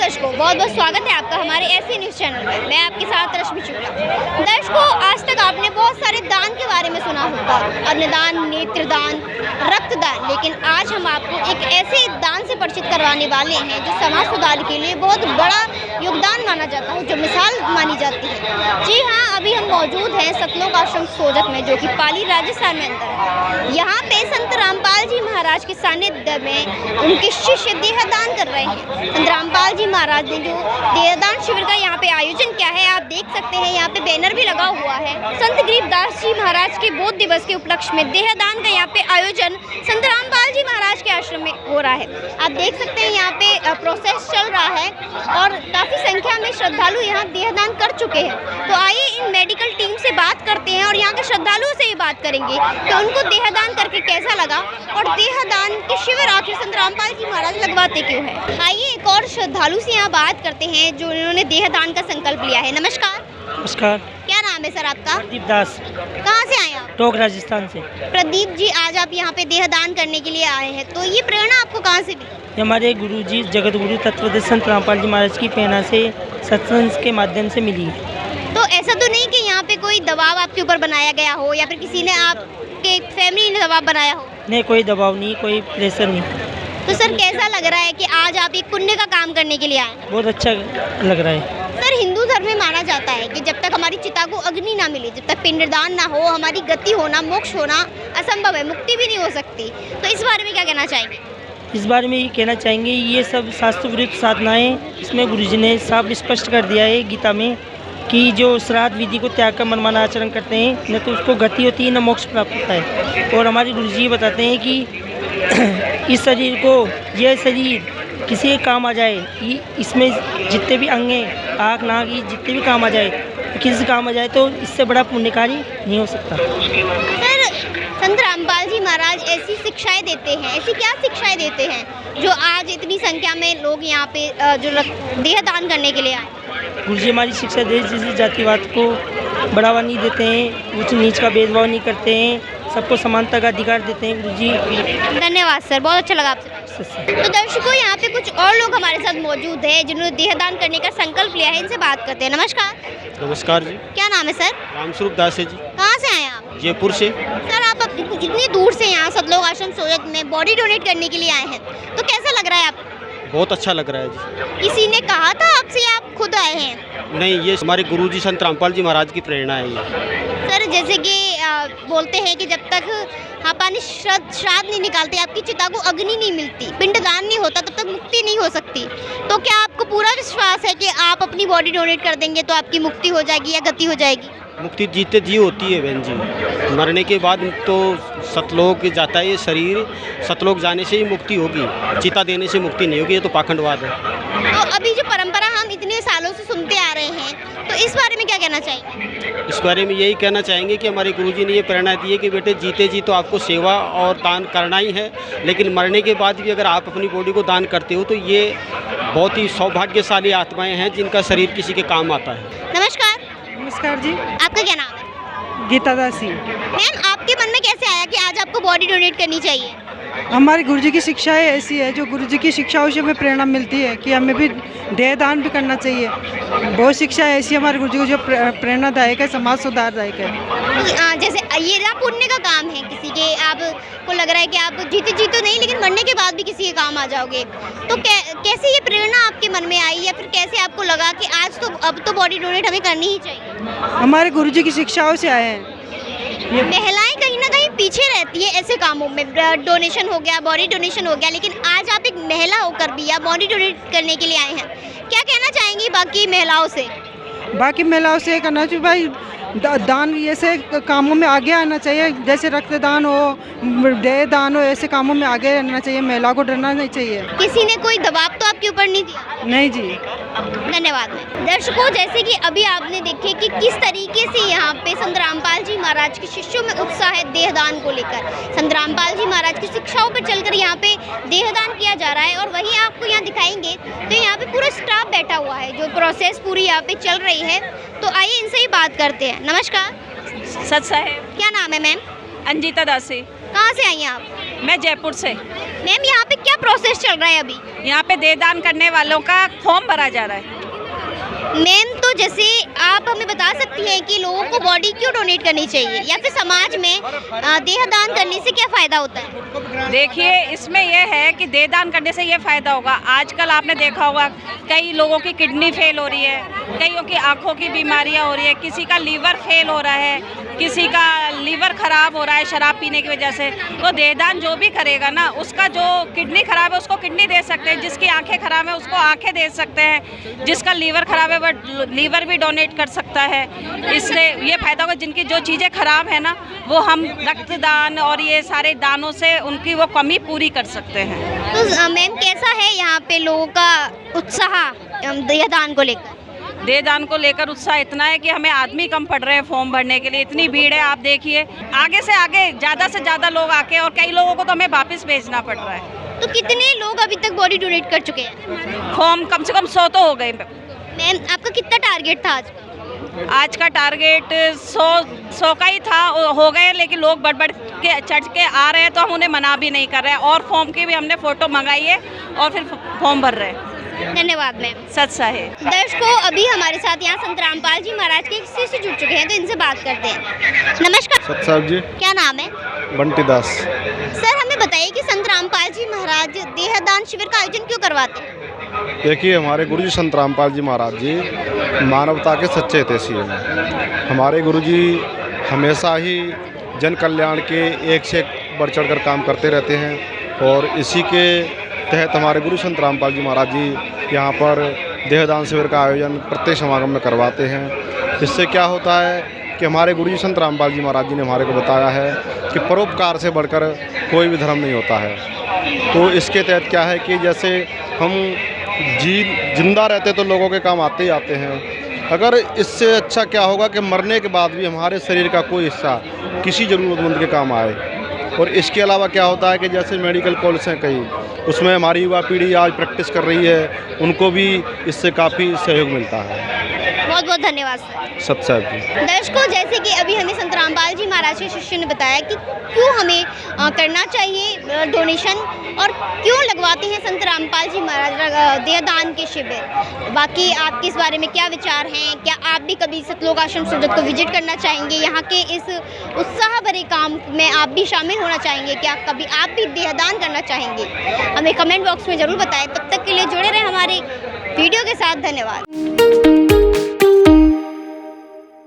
दर्शकों, बहुत बहुत स्वागत है आपका हमारे ऐसे न्यूज़ चैनल में। मैं आपके साथ रश्मि शुक्ला। दर्शकों, आज तक आपने बहुत सारे दान के बारे में सुना होगा, अन्नदान, नेत्रदान, रक्तदान, लेकिन आज हम आपको एक ऐसे दान से परिचित करवाने वाले हैं जो समाज सुधार के लिए बहुत बड़ा योगदान माना जाता है, जो मिसाल मानी जाती है। जी हाँ, अभी हम मौजूद हैं सतलोक आश्रम सोजत में, जो कि पाली राजस्थान में अंदर है। यहाँ पे संत रामपाल जी महाराज के सानिध्य में उनके शिष्य देहदान कर रहे हैं। संत रामपाल जी महाराज ने जो देहदान शिविर का यहाँ पे आयोजन किया है, आप देख सकते हैं यहाँ पे बैनर भी लगा हुआ है। संत गरीबदास जी महाराज के बोध दिवस के उपलक्ष्य में देहदान का यहाँ पे आयोजन संत रामपाल जी महाराज के आश्रम में हो रहा है। आप देख सकते हैं यहाँ पे प्रोसेस चल रहा है और काफ़ी संख्या में श्रद्धालु यहाँ देहदान कर चुके हैं। तो आइए इन मेडिकल टीम से बात करते हैं और यहाँ के श्रद्धालुओं से ही बात करेंगे कि उनको देहदान करके कैसा लगा और देहदान के शिविर आखिर संत रामपाल जी महाराज लगवाते क्यों है। आइए एक और श्रद्धालु से यहाँ बात करते हैं जो इन्होंने देहदान का संकल्प लिया है। नमस्कार। नमस्कार। क्या नाम है सर आपका? प्रदीप दास। कहाँ से आए आप? टोक राजस्थान से। प्रदीप जी, आज आप यहाँ पे देहदान करने के लिए आए हैं, तो ये प्रेरणा आपको कहाँ से मिली? हमारे गुरुजी जगत गुरु तत्वदर्शी संत रामपाल जी महाराज की प्रेरणा से सत्संग के माध्यम से मिली। तो ऐसा तो नहीं कि यहाँ पे कोई दबाव आपके ऊपर बनाया गया हो या फिर किसी ने आपके फैमिली ने दबाव बनाया हो? नहीं, कोई दबाव नहीं, कोई प्रेशर नहीं। तो सर कैसा लग रहा है कि आज आप एक पुण्य का काम करने के लिए आए? बहुत अच्छा लग रहा है। सर, हिंदू धर्म में माना जाता है कि जब तक हमारी चिता को अग्नि ना मिले, जब तक पिंडदान ना हो, हमारी गति होना, मोक्ष होना असंभव है, मुक्ति भी नहीं हो सकती। तो इस बारे में क्या कहना चाहेंगे? इस बारे में ये कहना चाहेंगे, ये सब शास्त्र विरुद्ध साधनाएँ, इसमें गुरुजी ने साफ स्पष्ट कर दिया है गीता में कि जो श्राद्ध विधि को त्याग कर मनमाना आचरण करते हैं, न तो उसको गति होती है न मोक्ष प्राप्त होता है। और हमारे गुरुजी ये बताते हैं कि इस शरीर को, यह शरीर किसी के काम आ जाए, इसमें जितने भी अंग हैं, आँख नाक, ये जितने भी काम आ जाए, किसी काम आ जाए, तो इससे बड़ा पुण्यकारी नहीं हो सकता। सर, संत रामपाल जी महाराज ऐसी शिक्षाएं देते हैं, ऐसी क्या शिक्षाएं देते हैं जो आज इतनी संख्या में लोग यहाँ पे जो देहदान करने के लिए आए? गुरुजी हमारी शिक्षा दे, जैसे जातिवाद को बढ़ावा नहीं देते हैं, ऊंच नीच का भेदभाव नहीं करते हैं, सबको समानता का अधिकार देते हैं गुरुजी। धन्यवाद सर, बहुत अच्छा लगा आपसे। तो दर्शकों, यहाँ पे कुछ और लोग हमारे साथ मौजूद हैं जिन्होंने देहदान करने का संकल्प लिया है, इनसे बात करते हैं। नमस्कार। नमस्कार जी। क्या नाम है सर? रामस्वरूप दास है जी। कहाँ से आए आप? जयपुर से। सर, आप इतनी दूर से यहाँ सतलोक आश्रम सोजत में बॉडी डोनेट करने के लिए आए हैं, तो कैसा लग रहा है आपको? बहुत अच्छा लग रहा है जी। किसी ने कहा था आपसे या आप खुद आए हैं? नहीं, ये हमारे गुरुजी संत रामपाल जी महाराज की प्रेरणा है ये। सर, जैसे कि बोलते हैं कि जब तक पानी श्राद्ध नहीं निकालते, आपकी चिता को अग्नि नहीं मिलती, पिंडदान नहीं होता, तब तक मुक्ति नहीं हो सकती। तो क्या आपको पूरा विश्वास है कि आप अपनी बॉडी डोनेट कर देंगे तो आपकी मुक्ति हो जाएगी या गति हो जाएगी? मुक्ति जीते जी होती है बहन जी। मरने के बाद तो सतलोक जाता है ये शरीर, सतलोक जाने से ही मुक्ति होगी, चिता देने से मुक्ति नहीं होगी। ये तो पाखंडवाद है। तो अभी जो परंपरा हम इतने सालों से सुनते आ रहे हैं, तो इस बारे में क्या कहना चाहिए? इस बारे में यही कहना चाहेंगे कि हमारे गुरुजी ने ये प्रेरणा दी है कि बेटे जीते जी तो आपको सेवा और दान करना ही है, लेकिन मरने के बाद भी अगर आप अपनी बॉडी को दान करते हो तो ये बहुत ही सौभाग्यशाली आत्माएं हैं जिनका शरीर किसी के काम आता है। नमस्कार। नमस्कार जी। आपका क्या नाम है? गीता दासी। मैम, आपके मन में कैसे आया कि आज आपको बॉडी डोनेट करनी चाहिए? हमारे गुरुजी की शिक्षाएं ऐसी है, जो गुरुजी की शिक्षाओं से हमें प्रेरणा मिलती है कि हमें भी देहदान भी करना चाहिए। बहुत शिक्षा ऐसी हमारे गुरुजी को जो प्रेरणादायक है, समाज सुधारदायक है। जैसे ये ना पुण्य का काम है, किसी के आपको लग रहा है कि आप जीते जी तो नहीं, लेकिन मरने के बाद भी किसी के काम आ जाओगे, तो कैसे ये प्रेरणा आपके मन में आई या फिर कैसे आपको लगा कि आज तो अब तो बॉडी डोनेट हमें करनी ही चाहिए? हमारे गुरुजी की शिक्षाओं से आए हैं। महिलाएं कहीं ना कहीं पीछे रहती है ऐसे कामों में, डोनेशन हो गया, बॉडी डोनेशन हो गया, लेकिन आज आप एक महिला होकर भी आप बॉडी डोनेट करने के लिए आए हैं, क्या कहना चाहेंगी बाकी महिलाओं से? बाकी महिलाओं से कहना चाहिए भाई, दान ऐसे कामों में आगे आना चाहिए, जैसे रक्तदान हो, देहदान हो, ऐसे कामों में आगे रहना चाहिए। महिला को डरना नहीं चाहिए। किसी ने कोई दबाव तो आपके ऊपर नहीं दिया? नहीं जी। धन्यवाद। दर्शकों, जैसे कि अभी आपने देखे कि किस तरीके से यहाँ पे संत रामपाल जी महाराज के शिष्यों में उत्साह है देहदान को लेकर। संत रामपाल जी महाराज की शिक्षाओं पर चलकर यहाँ पे देहदान किया जा रहा है और वहीं आपको यहाँ दिखाएंगे तो यहाँ पे पूरा स्टाफ बैठा हुआ है, जो प्रोसेस पूरी यहाँ पे चल रही है। तो आइए इनसे ही बात करते हैं। नमस्कार। सच साहेब। क्या नाम है मैम? अंजिता दासी। कहाँ से आई हैं आप? मैं जयपुर से। मैम यहाँ पे क्या प्रोसेस चल रहा है अभी? यहाँ पे देहदान करने वालों का फॉर्म भरा जा रहा है। मैम तो जैसे आप हमें बता सकती हैं कि लोगों को बॉडी क्यों डोनेट करनी चाहिए या फिर समाज में देहदान करने से क्या फ़ायदा होता है? देखिए, इसमें यह है कि देहदान करने से ये फ़ायदा होगा। आजकल आपने देखा होगा कई लोगों की किडनी फेल हो रही है, कईयों की आंखों की बीमारियां हो रही है, किसी का लीवर फेल हो रहा है, किसी का लीवर ख़राब हो रहा है शराब पीने की वजह से। तो देहदान जो भी करेगा ना, उसका जो किडनी ख़राब है उसको किडनी दे सकते हैं, जिसकी आँखें ख़राब है उसको आँखें दे सकते हैं, जिसका लीवर ख़राब है वह लीवर भी डोनेट कर सकता है। इससे ये फ़ायदा होगा, जिनकी जो चीज़ें ख़राब है ना वो हम रक्तदान और ये सारे दानों से उनकी वो कमी पूरी कर सकते हैं। तो मैम कैसा है यहाँ पे लोगों का उत्साह देहदान को लेकर? देहदान को लेकर उत्साह इतना है कि हमें आदमी कम पड़ रहे हैं फॉर्म भरने के लिए, इतनी भीड़ है। आप देखिए आगे से आगे ज़्यादा से ज़्यादा लोग आके, और कई लोगों को तो हमें वापस भेजना पड़ रहा है। तो कितने लोग अभी तक बॉडी डोनेट कर चुके हैं? फॉर्म कम से कम 100 तो हो गए। मैम आपका कितना टारगेट था आज? आज का टारगेट 100 का ही था, हो गए, लेकिन लोग बढ़ के चढ़ के आ रहे हैं तो हम उन्हें मना भी नहीं कर रहे हैं। और फॉर्म की भी हमने फ़ोटो मंगाई है और फिर फॉर्म भर रहे हैं। धन्यवाद मैम। सच है। दर्शकों, अभी हमारे साथ यहाँ संत रामपाल जी महाराज के किस्से से जुड़ चुके हैं, तो इनसे बात करते हैं। नमस्कार सत साहब जी। क्या नाम है? बंटी दास। सर हमें बताइए कि संत रामपाल जी महाराज देहदान शिविर का आयोजन क्यों करवाते हैं? देखिए, हमारे गुरुजी संत रामपाल जी महाराज जी मानवता के सच्चे हितैषी हैं। हमारे गुरुजी हमेशा ही जन कल्याण के एक से एक बढ़ चढ़ कर काम करते रहते हैं, और इसी के तहत हमारे गुरु संत रामपाल जी महाराज जी यहाँ पर देहदान शिविर का आयोजन प्रत्येक समागम में करवाते हैं। इससे क्या होता है कि हमारे गुरु जी संत रामपाल जी महाराज जी ने हमारे को बताया है कि परोपकार से बढ़कर कोई भी धर्म नहीं होता है। तो इसके तहत क्या है कि जैसे हम जिंदा रहते तो लोगों के काम आते ही आते हैं, अगर इससे अच्छा क्या होगा कि मरने के बाद भी हमारे शरीर का कोई हिस्सा किसी ज़रूरतमंद के काम आए। और इसके अलावा क्या होता है कि जैसे मेडिकल कॉलेज हैं कई, उसमें हमारी युवा पीढ़ी आज प्रैक्टिस कर रही है, उनको भी इससे काफ़ी सहयोग मिलता है। बहुत बहुत धन्यवाद सर। सत साहब जी। दर्शकों, जैसे कि अभी हमें संत रामपाल जी महाराज के शिष्य ने बताया कि क्यों हमें करना चाहिए डोनेशन और क्यों लगवाते हैं संत रामपाल जी महाराज देहदान के शिविर। बाकी आपके इस बारे में क्या विचार हैं? क्या आप भी कभी सतलोक आश्रम सूरत को विजिट करना चाहेंगे? यहाँ के इस उत्साह भरे काम में आप भी शामिल होना चाहेंगे? क्या कभी आप भी देहदान करना चाहेंगे? हमें कमेंट बॉक्स में ज़रूर बताएं। तब तक के लिए जुड़े रहें हमारे वीडियो के साथ। धन्यवाद।